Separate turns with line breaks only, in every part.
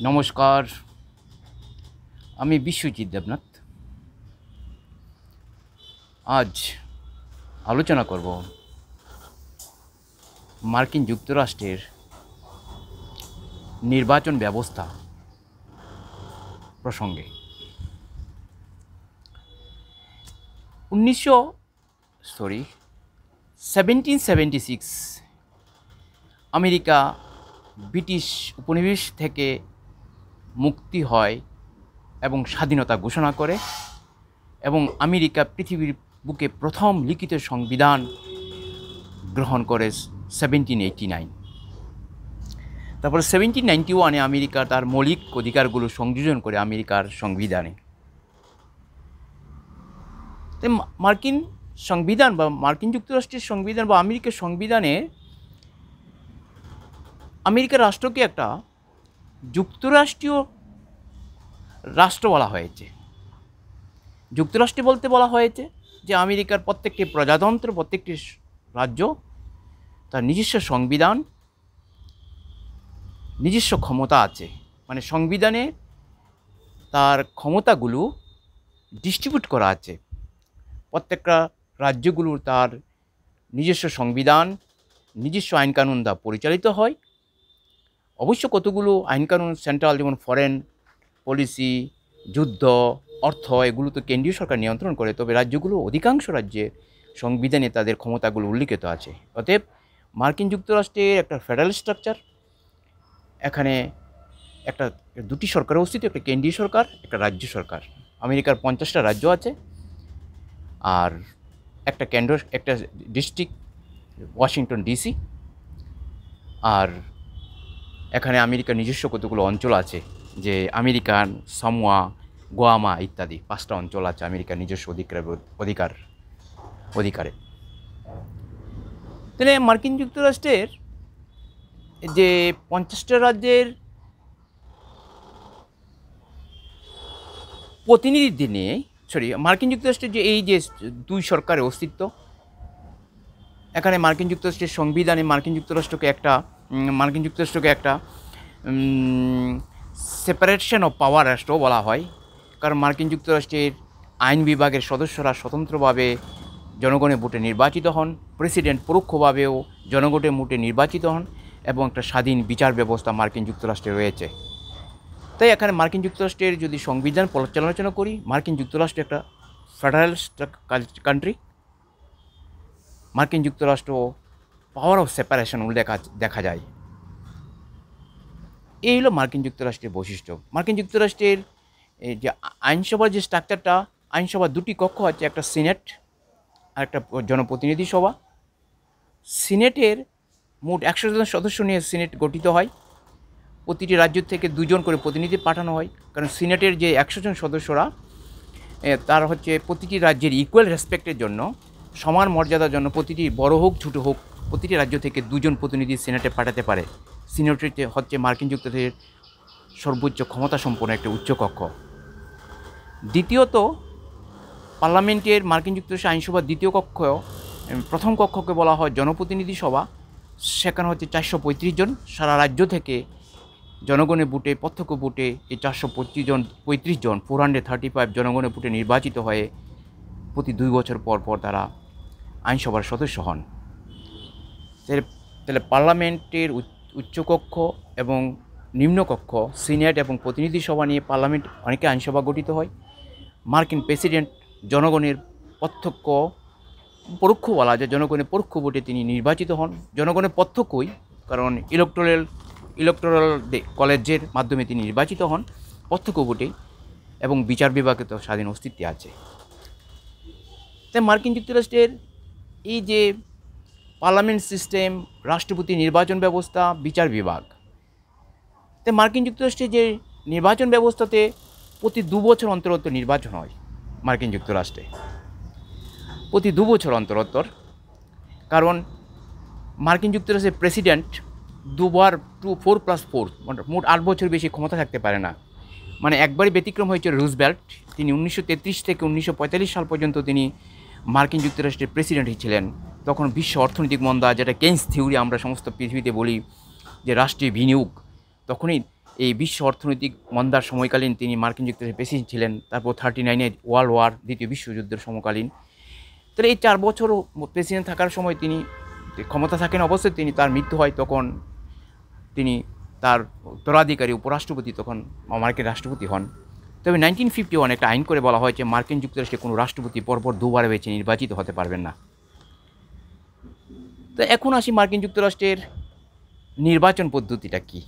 নমস্কার, আমি বিশ্বজিৎ দেবনাথ। আজ আলোচনা করব মার্কিন যুক্তরাষ্ট্রের নির্বাচন ব্যবস্থা প্রসঙ্গে। 1776 আমেরিকা ব্রিটিশ উপনিবেশ থেকে মুক্তি হয় এবং স্বাধীনতা ঘোষণা করে, এবং আমেরিকা পৃথিবীর বুকে প্রথম লিখিত সংবিধান গ্রহণ করে 1789। তারপরে 1791 আমেরিকা তার মৌলিক অধিকারগুলো সংযোজন করে আমেরিকার সংবিধানে। তাই মার্কিন সংবিধান বা মার্কিন যুক্তরাষ্ট্রের সংবিধান বা আমেরিকার সংবিধানে আমেরিকার রাষ্ট্রকে একটা যুক্তরাষ্ট্রীয় রাষ্ট্র বলা হয়েছে। যুক্তরাষ্ট্র বলতে বলা হয়েছে যে আমেরিকার প্রত্যেকটি প্রজাতন্ত্র, প্রত্যেকটি রাজ্য তার নিজস্ব সংবিধান, নিজস্ব ক্ষমতা আছে। মানে সংবিধানে তার ক্ষমতাগুলো ডিস্ট্রিবিউট করা আছে। প্রত্যেকটা রাজ্যগুলোর তার নিজস্ব সংবিধান, নিজস্ব আইনকানুন দ্বারা পরিচালিত হয়। অবশ্য কতগুলো আইনকানুন সেন্ট্রাল, যেমন ফরেন পলিসি, যুদ্ধ, অর্থ, এগুলো তো কেন্দ্রীয় সরকার নিয়ন্ত্রণ করে, তবে রাজ্যগুলো অধিকাংশ রাজ্যের সংবিধানে তাদের ক্ষমতাগুলো উল্লিখিত আছে। অতএব মার্কিন যুক্তরাষ্ট্রের একটা ফেডারেল স্ট্রাকচার। এখানে দুটি সরকারের অস্তিত্ব, একটা কেন্দ্রীয় সরকার, একটা রাজ্য সরকার। আমেরিকার 50টা রাজ্য আছে, আর একটা ডিস্ট্রিক্ট ওয়াশিংটন ডিসি। আর এখানে আমেরিকার নিজস্ব কতগুলো অঞ্চল আছে, যে আমেরিকান সামোয়া, গোয়ামা ইত্যাদি 5টা অঞ্চল আছে আমেরিকার নিজস্ব অধিকারে। তাহলে মার্কিন যুক্তরাষ্ট্রের যে 50টা রাজ্যের প্রতিনিধিদের নিয়ে, মার্কিন যুক্তরাষ্ট্রের যে দুই সরকারের অস্তিত্ব, এখানে মার্কিন যুক্তরাষ্ট্রের সংবিধানে মার্কিন যুক্তরাষ্ট্রকে একটা সেপারেশন অফ পাওয়ার রাষ্ট্র বলা হয়। কারণ মার্কিন যুক্তরাষ্ট্রের আইন বিভাগের সদস্যরা স্বতন্ত্রভাবে জনগণের ভোটে নির্বাচিত হন, প্রেসিডেন্ট পরোক্ষভাবেও জনগণের ভোটে নির্বাচিত হন, এবং একটা স্বাধীন বিচার ব্যবস্থা মার্কিন যুক্তরাষ্ট্রে রয়েছে। তাই এখানে মার্কিন যুক্তরাষ্ট্রের যদি সংবিধান পর্যালোচনা করি, মার্কিন যুক্তরাষ্ট্র একটা ফেডারেল কান্ট্রি। মার্কিন যুক্তরাষ্ট্র পাওয়ার অফ সেপারেশন দেখা যায়। এই হলো মার্কিন যুক্তরাষ্ট্রের বৈশিষ্ট্য। মার্কিন যুক্তরাষ্ট্রের যে আইনসভার যে স্ট্রাকচারটা, আইনসভার দুটি কক্ষ আছে, একটা সিনেট আর একটা জনপ্রতিনিধি সভা। সিনেটের মোট 100 জন সদস্য নিয়ে সিনেট গঠিত হয়। প্রতিটি রাজ্য থেকে 2 জন করে প্রতিনিধি পাঠানো হয়। কারণ সিনেটের যে 100 জন সদস্যরা, তার প্রতিটি রাজ্যের ইকুয়াল রেসপেক্টের জন্য, সমান মর্যাদার জন্য, প্রতিটি বড় হোক ছোটো হোক, প্রতিটি রাজ্য থেকে 2 জন প্রতিনিধি সিনেটে পাঠাতে পারে। সিনেটে মার্কিন যুক্তরাষ্ট্রের সর্বোচ্চ ক্ষমতা সম্পন্ন একটা উচ্চকক্ষ। দ্বিতীয়ত, পার্লামেন্টের মার্কিন যুক্তরাষ্ট্রের আইনসভার দ্বিতীয় কক্ষ, প্রথম কক্ষকে বলা হয় জনপ্রতিনিধি সভা। সেখানে 435 জন সারা রাজ্য থেকে জনগণের ভোটে, প্রত্যক্ষ ভোটে এই 435 জন 435 জনগণের ভোটে নির্বাচিত হয়ে প্রতি 2 বছর পর পর তারা আইনসভার সদস্য হন। তাহলে পার্লামেন্টের উচ্চকক্ষ এবং নিম্নকক্ষ, সিনেট এবং প্রতিনিধি সভা নিয়ে পার্লামেন্ট অনেকে আইনসভা গঠিত হয়। মার্কিন প্রেসিডেন্ট জনগণের পরোক্ষ বলা যায়, জনগণের পরোক্ষ ভোটে তিনি নির্বাচিত হন। জনগণের প্রত্যক্ষই, কারণ ইলেকটোরাল কলেজের মাধ্যমে তিনি নির্বাচিত হন প্রত্যক্ষ ভোটে, এবং বিচার বিভাগে তো স্বাধীন অস্তিত্বে আছে। তাই মার্কিন যুক্তরাষ্ট্রের এই যে পার্লামেন্ট সিস্টেম, রাষ্ট্রপতি নির্বাচন ব্যবস্থা, বিচার বিভাগ, তাই মার্কিন যুক্তরাষ্ট্রের যে নির্বাচন ব্যবস্থাতে প্রতি 2 বছর অন্তর অন্তর নির্বাচন হয়। মার্কিন যুক্তরাষ্ট্রে প্রতি 2 বছর অন্তর, কারণ মার্কিন যুক্তরাষ্ট্রের প্রেসিডেন্ট 2 বার 4+4 মোট 8 বছর বেশি ক্ষমতা থাকতে পারে না। মানে একবারই ব্যতিক্রম হয়েছে রুজভেল্ট। তিনি 1933 থেকে 1945 সাল পর্যন্ত তিনি মার্কিন যুক্তরাষ্ট্রের প্রেসিডেন্ট ছিলেন। তখন বিশ্ব অর্থনৈতিক মন্দা, যেটা কেইন্স থিওরি আমরা সমস্ত পৃথিবীতে বলি যে রাষ্ট্রীয় বিনিয়োগ, তখনই এই বিশ্ব অর্থনৈতিক মন্দার সময়কালীন তিনি মার্কিন যুক্তরাষ্ট্রের প্রেসিডেন্ট ছিলেন। তারপর 39 ওয়ার্ল্ড ওয়ার, দ্বিতীয় বিশ্বযুদ্ধের সমকালীন। তাহলে এই 4 বছর প্রেসিডেন্ট থাকার সময় তিনি ক্ষমতা থাকেন। অবশ্যই তিনি তার মৃত্যু হয়, তখন তিনি তার উত্তরাধিকারী উপরাষ্ট্রপতি তখন মার্কিন রাষ্ট্রপতি হন। তবে 1951 একটা আইন করে বলা হয়েছে মার্কিন যুক্তরাষ্ট্রে কোনো রাষ্ট্রপতি পরপর দুবার বেছে নির্বাচিত হতে পারবেন না। তো এখন আসি মার্কিন যুক্তরাষ্ট্রের নির্বাচন পদ্ধতিটা কি।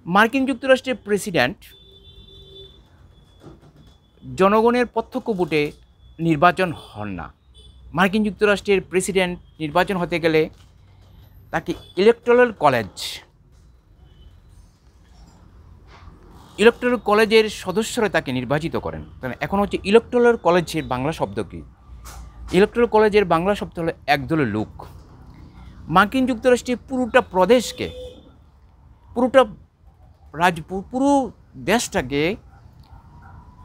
মার্কিন যুক্তরাষ্ট্রের প্রেসিডেন্ট জনগণের প্রত্যক্ষ ভোটে নির্বাচন হন না। মার্কিন যুক্তরাষ্ট্রের প্রেসিডেন্ট নির্বাচন হতে গেলে তাকে ইলেকটোরাল কলেজের সদস্যরা তাকে নির্বাচিত করেন। এখন হচ্ছে ইলেকটোরাল কলেজের বাংলা শব্দ কি? ইলেকটোরাল কলেজের বাংলা শব্দ হলো একদলের লোক। মার্কিন যুক্তরাষ্ট্রের পুরোটা প্রদেশকে, পুরো দেশটাকে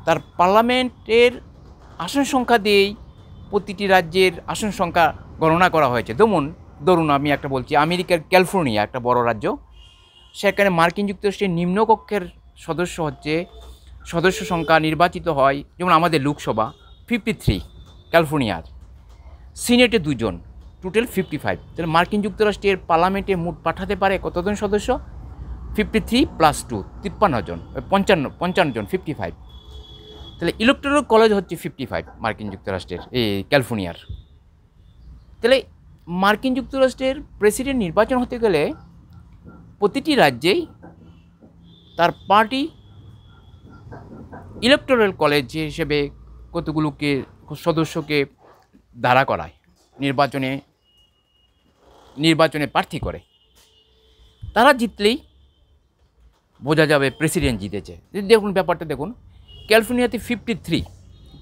তার পার্লামেন্টের আসন সংখ্যা দিয়েই প্রতিটি রাজ্যের আসন সংখ্যা গণনা করা হয়েছে। ধরুন আমি একটা বলছি, আমেরিকার ক্যালিফোর্নিয়া একটা বড় রাজ্য, সেখানে মার্কিন যুক্তরাষ্ট্রের নিম্নকক্ষের সদস্য সংখ্যা নির্বাচিত হয়, যেমন আমাদের লোকসভা 53 ক্যালিফোর্নিয়ার, সিনেটে 2 জন, টোটাল 55। তাহলে মার্কিন যুক্তরাষ্ট্রের পার্লামেন্টে মোট পাঠাতে পারে কতজন সদস্য? 53 + 2 53 জন, 55 জন, 55। তাহলে ইলেকটোরাল কলেজ হচ্ছে 55 মার্কিন যুক্তরাষ্ট্রের, এই ক্যালিফোর্নিয়ার। তাহলে মার্কিন যুক্তরাষ্ট্রের প্রেসিডেন্ট নির্বাচন হতে গেলে প্রতিটি রাজ্যেই তার পার্টি ইলেকটোরাল কলেজ হিসেবে কতগুলোকে সদস্যকে দাঁড়া করায়, নির্বাচনে প্রার্থী করে। তারা জিতলেই বোঝা যাবে প্রেসিডেন্ট জিতেছে। দেখুন ব্যাপারটা দেখুন, ক্যালিফোর্নিয়াতে 53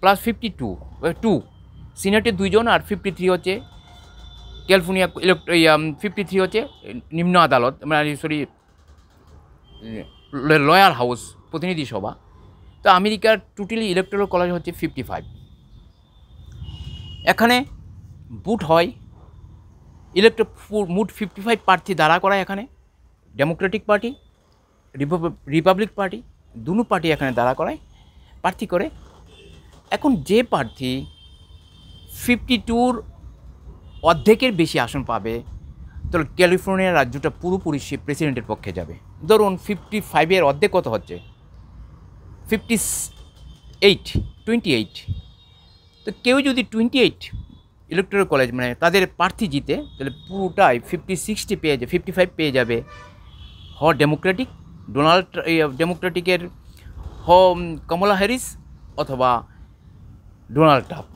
+ 52, সিনেটে 2 জন, আর 53 হচ্ছে ক্যালিফোর্নিয়া 53 হচ্ছে নিম্ন আদালত, লয়ার হাউস, প্রতিনিধি সভা। তো আমেরিকার টোটালি ইলেকটোরাল কলেজ হচ্ছে 55। এখানে ভোট হয়, মোট 55 প্রার্থী দাঁড়া করায় এখানে ডেমোক্রেটিক পার্টি, রিপাবলিক পার্টি, দুটো পার্টি এখানে দাঁড়া করায়, প্রার্থী করে। এখন যে প্রার্থী 52-র অর্ধেকের বেশি আসন পাবে, তাহলে ক্যালিফোর্নিয়া রাজ্যটা পুরোপুরি সে প্রেসিডেন্টের পক্ষে যাবে। ধরুন 55-এর অর্ধেক কত হচ্ছে? 28। তো কেউ যদি 28 ইলেকটোরাল কলেজ মানে তাদের প্রার্থী জিতে, তাহলে পুরোটাই 50-60 পেয়ে যাবে, 55 পেয়ে যাবে ডেমোক্রেটিকের কমলা হ্যারিস অথবা ডোনাল্ড ট্রাম্প।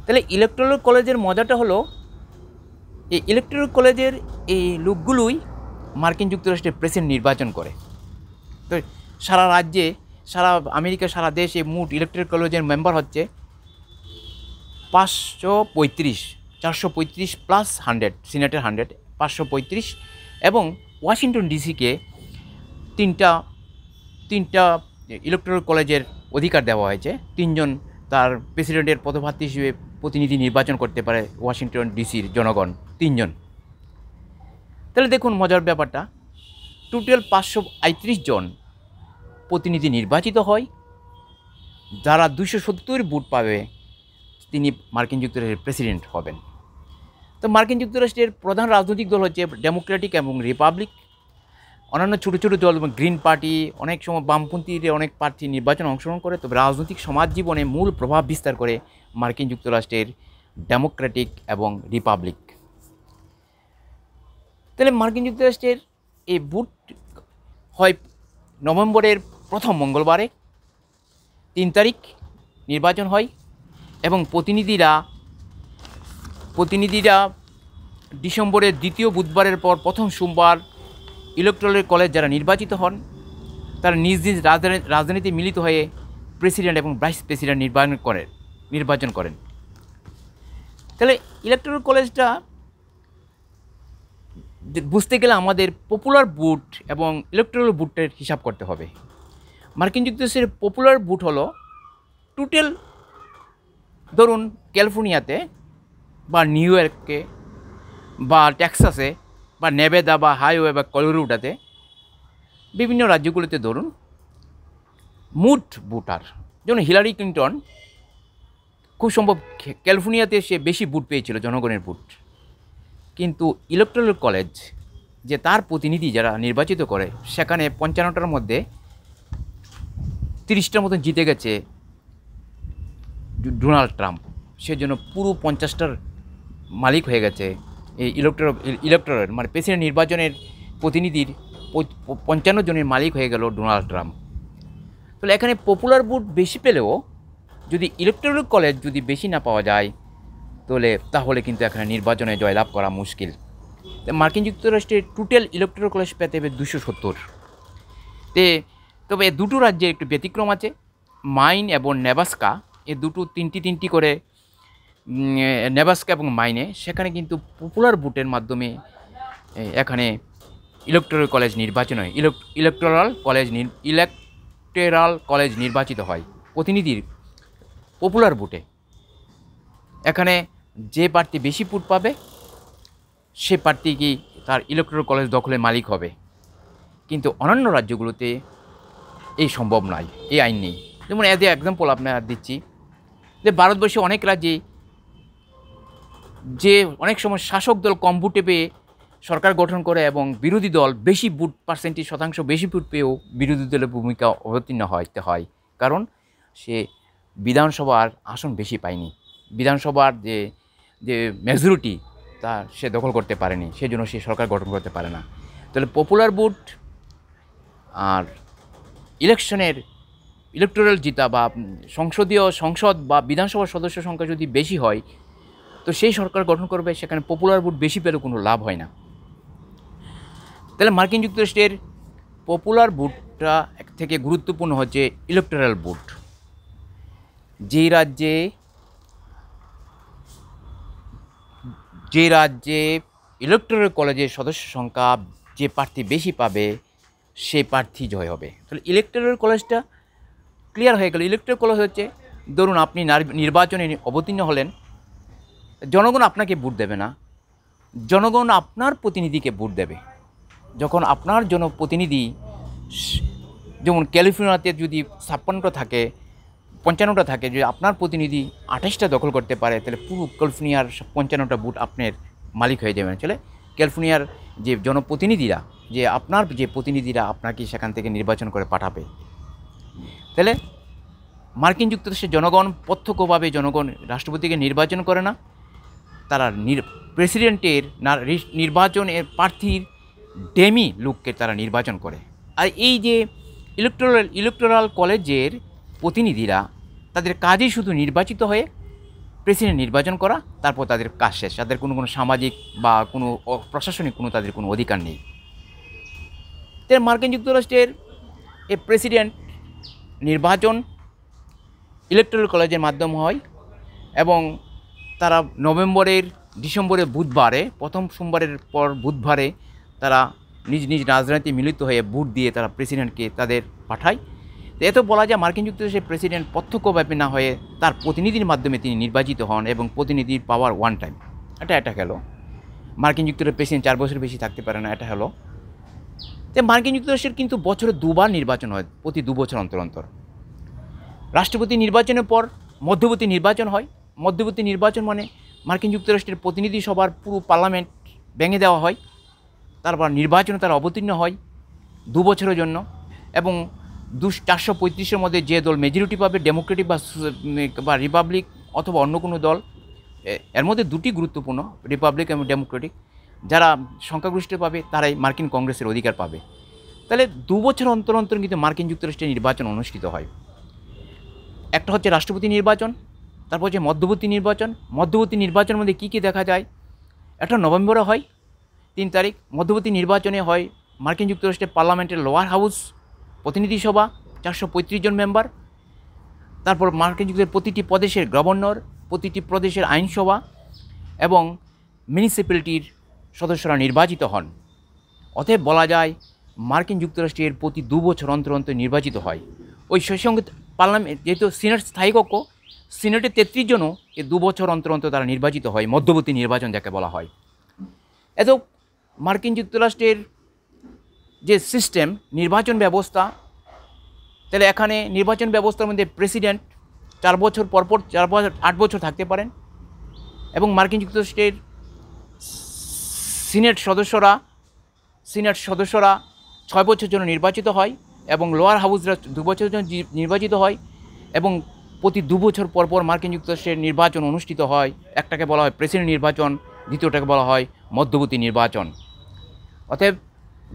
তাহলে ইলেকটোরাল কলেজের মজাটা হলো, এই ইলেকটোরাল কলেজের এই লোকগুলোই মার্কিন যুক্তরাষ্ট্রের প্রেসিডেন্ট নির্বাচন করে। তো সারা রাজ্যে, সারা আমেরিকা, সারা দেশে মোট ইলেকটোরাল কলেজের মেম্বার হচ্ছে 535, 435 + 100, সিনেটের 100, 535। এবং ওয়াশিংটন ডিসিকে তিনটা ইলেকটোরাল কলেজের অধিকার দেওয়া হয়েছে। 3 জন তার প্রেসিডেন্টের পদপ্রার্থী হিসেবে প্রতিনিধি নির্বাচন করতে পারে ওয়াশিংটন ডিসির জনগণ, 3 জন। তাহলে দেখুন মজার ব্যাপারটা, টোটাল 538 জন প্রতিনিধি নির্বাচিত হয়। যারা 270 ভোট পাবে তিনি মার্কিন যুক্তরাষ্ট্রের প্রেসিডেন্ট হবেন। তো মার্কিন যুক্তরাষ্ট্রের প্রধান রাজনৈতিক দল হচ্ছে ডেমোক্রেটিক এবং রিপাবলিক। অন্যান্য ছোটো ছোটো দল যেমন গ্রিন পার্টি, অনেক সময় বামপন্থীর অনেক প্রার্থী নির্বাচনে অংশগ্রহণ করে। তবে রাজনৈতিক সমাজ জীবনে মূল প্রভাব বিস্তার করে মার্কিন যুক্তরাষ্ট্রের ডেমোক্রেটিক এবং রিপাবলিক। তাহলে মার্কিন যুক্তরাষ্ট্রের এই ভোট হয় নভেম্বরের প্রথম মঙ্গলবারে, 3 তারিখ নির্বাচন হয়, এবং প্রতিনিধিরা ডিসেম্বরের দ্বিতীয় বুধবারের পর প্রথম সোমবার ইলেকটোরাল কলেজ যারা নির্বাচিত হন তারা নিজ নিজ রাজধানীতে মিলিত হয়ে প্রেসিডেন্ট এবং ভাইস প্রেসিডেন্ট নির্বাচন করেন। তাহলে ইলেকটোরাল কলেজটা বুঝতে গেলে আমাদের পপুলার ভোট এবং ইলেকটোরাল ভোটের হিসাব করতে হবে। মার্কিন যুক্তরাষ্ট্রের পপুলার ভোট হলো টোটাল, ধরুন ক্যালিফোর্নিয়াতে বা নিউ ইয়র্কে বা টেক্সাসে বা নেভাদা বা হাইওয়ে বা কলোরাডোতে বিভিন্ন রাজ্যগুলোতে ধরুন মুড ভোটার, যেমন হিলারি ক্লিন্টন খুব সম্ভব ক্যালিফোর্নিয়াতে সে বেশি ভোট পেয়েছিল, জনগণের ভোট, কিন্তু ইলেকট্রাল কলেজ যে তার প্রতিনিধি যারা নির্বাচিত করে সেখানে 55টার মধ্যে 30টার মতন জিতে গেছে ডোনাল্ড ট্রাম্প। সেজন্য পুরো 50টার মালিক হয়ে গেছে এই ইলেকট্রাল মানে প্রেসিডেন্ট নির্বাচনের প্রতিনিধির 55 জনের মালিক হয়ে গেল ডোনাল্ড ট্রাম্প। তাহলে এখানে পপুলার ভোট বেশি পেলেও যদি ইলেকট্রাল কলেজ যদি বেশি না পাওয়া যায় তাহলে কিন্তু এখানে নির্বাচনে জয়লাভ করা মুশকিল। মার্কিন যুক্তরাষ্ট্রের টোটাল ইলেকট্রাল কলেজ পেতে হবে 270। তবে দুটো রাজ্যে একটু ব্যতিক্রম আছে, মাইন এবং নেব্রাস্কা, এ দুটো তিনটি করে নেব্রাস্কা এবং মাইনে, সেখানে কিন্তু পপুলার ভোটের মাধ্যমে এখানে ইলেকট্রাল কলেজ নির্বাচন হয়, ইলেকট্রাল কলেজ নির্বাচিত হয় প্রতিনিধির পপুলার ভোটে। এখানে যে প্রার্থী বেশি ভোট পাবে সে প্রার্থী কি তার ইলেকট্রাল কলেজ দখলের মালিক হবে। কিন্তু অন্যান্য রাজ্যগুলোতে এই সম্ভব নয়, এই আইন নেই। যেমন এজ এ এক্সাম্পল আপনার দিচ্ছি যে ভারতবর্ষে অনেক রাজ্যে যে অনেক সময় শাসক দল কম ভোটে পেয়ে সরকার গঠন করে এবং বিরোধী দল বেশি ভোট পার্সেন্টেজ শতাংশ বেশি ভোট পেয়েও বিরোধী দলের ভূমিকা অবতীর্ণ হতে হয়, কারণ সে বিধানসভার আসন বেশি পায়নি, বিধানসভার যে মেজরিটি তা সে দখল করতে পারেনি, সেজন্য সে সরকার গঠন করতে পারে না। তাহলে পপুলার ভোট আর ইলেকটোরাল জিতা বা সংসদ বা বিধানসভার সদস্য সংখ্যা যদি বেশি হয় তো সেই সরকার গঠন করবে, সেখানে পপুলার ভোট বেশি পেলেও কোনো লাভ হয় না। তাহলে মার্কিন যুক্তরাষ্ট্রের পপুলার ভোটটা থেকে গুরুত্বপূর্ণ হচ্ছে ইলেকটোরাল ভোট। যে রাজ্যে ইলেকটোরাল কলেজের সদস্য সংখ্যা যে প্রার্থী বেশি পাবে সেই প্রার্থী জয় হবে। তাহলে ইলেকটোরাল কলেজটা ক্লিয়ার হয়ে গেল। ইলেকটোরাল কলেজ হচ্ছে, ধরুন আপনি নির্বাচনে অবতীর্ণ হলেন, জনগণ আপনাকে ভোট দেবে না, জনগণ আপনার প্রতিনিধিকে ভোট দেবে। যখন আপনার জনপ্রতিনিধি, যেমন ক্যালিফোর্নিয়াতে যদি 56টা থাকে 55টা থাকে, যদি আপনার প্রতিনিধি 28টা দখল করতে পারে তাহলে পুরো ক্যালিফোর্নিয়ার 55টা ভোট আপনার মালিক হয়ে যাবেন। চলে ক্যালিফোর্নিয়ার যে জনপ্রতিনিধিরা, যে আপনার যে প্রতিনিধিরা আপনাকে সেখান থেকে নির্বাচন করে পাঠাবে। তাহলে মার্কিন যুক্তরাষ্ট্রের জনগণ প্রত্যক্ষভাবে রাষ্ট্রপতিকে নির্বাচন করে না, তারা প্রেসিডেন্টের নির্বাচনের প্রার্থীর ডেমি লোককে তারা নির্বাচন করে। আর এই যে ইলেকটোরাল কলেজের প্রতিনিধিরা, তাদের কাজই শুধু নির্বাচিত হয়ে প্রেসিডেন্ট নির্বাচন করা, তারপর তাদের কাজ শেষ, তাদের কোনো সামাজিক বা কোনো প্রশাসনিক তাদের কোনো অধিকার নেই। তাই মার্কিন যুক্তরাষ্ট্রের এই প্রেসিডেন্ট নির্বাচন ইলেকটোরাল কলেজের মাধ্যমে হয় এবং তারা ডিসেম্বরের বুধবারে, প্রথম সোমবারের পর বুধবারে তারা নিজ নিজ রাজনীতি মিলিত হয়ে ভোট দিয়ে তারা প্রেসিডেন্টকে তাদের পাঠায়। এত বলা যায় মার্কিন যুক্তরাষ্ট্রের প্রেসিডেন্ট প্রত্যক্ষভাবে না হয়ে তার প্রতিনিধির মাধ্যমে তিনি নির্বাচিত হন এবং প্রতিনিধির পাওয়ার ওয়ান টাইম। এটা গেল। মার্কিন যুক্তরাষ্ট্রের প্রেসিডেন্ট 4 বছর বেশি থাকতে পারে না, এটা হলো। তাই মার্কিন যুক্তরাষ্ট্রের কিন্তু বছরে 2বার নির্বাচন হয়, প্রতি 2 বছর অন্তর অন্তর। রাষ্ট্রপতি নির্বাচনের পর মধ্যবর্তী নির্বাচন হয়। মধ্যবর্তী নির্বাচন মানে মার্কিন যুক্তরাষ্ট্রের প্রতিনিধি সভার পুরো পার্লামেন্ট ভেঙে দেওয়া হয়, তারপর নির্বাচনে তারা অবতীর্ণ হয় 2 বছরের জন্য এবং 435-এর মধ্যে যে দল মেজরিটি পাবে, ডেমোক্রেটিক বা রিপাবলিক অথবা অন্য কোনো দল, এর মধ্যে দুটি গুরুত্বপূর্ণ, রিপাবলিক এবং ডেমোক্রেটিক, যারা সংখ্যাগরিষ্ঠ পাবে তারাই মার্কিন কংগ্রেসের অধিকার পাবে। তাহলে 2 বছর অন্তর অন্তর কিন্তু মার্কিন যুক্তরাষ্ট্রের নির্বাচন অনুষ্ঠিত হয়। একটা হচ্ছে রাষ্ট্রপতি নির্বাচন, তারপর হচ্ছে মধ্যবর্তী নির্বাচন। মধ্যবর্তী নির্বাচনের মধ্যে কী কী দেখা যায়, একটা নভেম্বরে হয় 3 তারিখ। মধ্যবর্তী নির্বাচনে হয় মার্কিন যুক্তরাষ্ট্রের পার্লামেন্টের লোয়ার হাউস প্রতিনিধি সভা, 435 জন মেম্বার। তারপর মার্কিন যুক্তরাষ্ট্রের প্রতিটি প্রদেশের গভর্নর, প্রতিটি প্রদেশের আইনসভা এবং মিউনিসিপ্যালিটির সদস্যরা নির্বাচিত হন। অতএব বলা যায় মার্কিন যুক্তরাষ্ট্রের প্রতি 2 বছর অন্তর অন্তর নির্বাচিত হয়। ওই সেই সঙ্গে পার্লামেন্ট, যেহেতু সিনেট স্থায়ী কক্ষ, সিনেটে 33 জনও 2 বছর অন্তর অন্তর তারা নির্বাচিত হয়, মধ্যবর্তী নির্বাচন যাকে বলা হয়। এত মার্কিন যুক্তরাষ্ট্রের যে সিস্টেম নির্বাচন ব্যবস্থা, তাহলে এখানে নির্বাচন ব্যবস্থার মধ্যে প্রেসিডেন্ট 4 বছর পরপর 8 বছর থাকতে পারেন, এবং মার্কিন যুক্তরাষ্ট্রের সিনেট সদস্যরা 6 বছরের জন্য নির্বাচিত হয়, এবং লোয়ার হাউসরা 2 বছরের জন্য নির্বাচিত হয়, এবং প্রতি 2 বছর পরপর মার্কিন যুক্তরাষ্ট্রের নির্বাচন অনুষ্ঠিত হয়। একটাকে বলা হয় প্রেসিডেন্ট নির্বাচন, দ্বিতীয়টাকে বলা হয় মধ্যবর্তী নির্বাচন। অতএব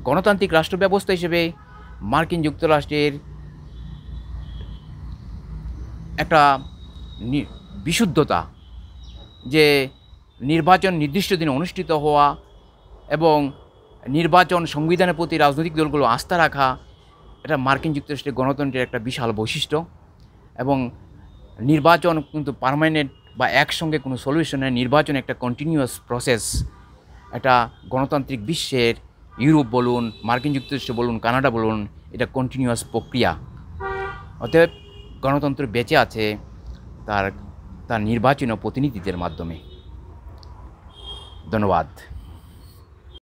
গণতান্ত্রিক রাষ্ট্র ব্যবস্থা হিসেবে মার্কিন যুক্তরাষ্ট্রের একটা বিশুদ্ধতা, যে নির্বাচন নির্দিষ্ট দিনে অনুষ্ঠিত হওয়া এবং নির্বাচন সংবিধানের প্রতি রাজনৈতিক দলগুলো আস্থা রাখা, এটা মার্কিন যুক্তরাষ্ট্রের গণতন্ত্রের একটা বিশাল বৈশিষ্ট্য। এবং নির্বাচন কিন্তু পার্মানেন্ট বা একসঙ্গে কোনো সলিউশন নেই, নির্বাচন একটা কন্টিনিউয়াস প্রসেস। এটা গণতান্ত্রিক বিশ্বের ইউরোপ বলুন, মার্কিন যুক্তরাষ্ট্র বলুন, কানাডা বলুন, এটা কন্টিনিউয়াস প্রক্রিয়া। অতএব গণতন্ত্র বেঁচে আছে তার নির্বাচন ও প্রতিনিধিদের মাধ্যমে। ধন্যবাদ।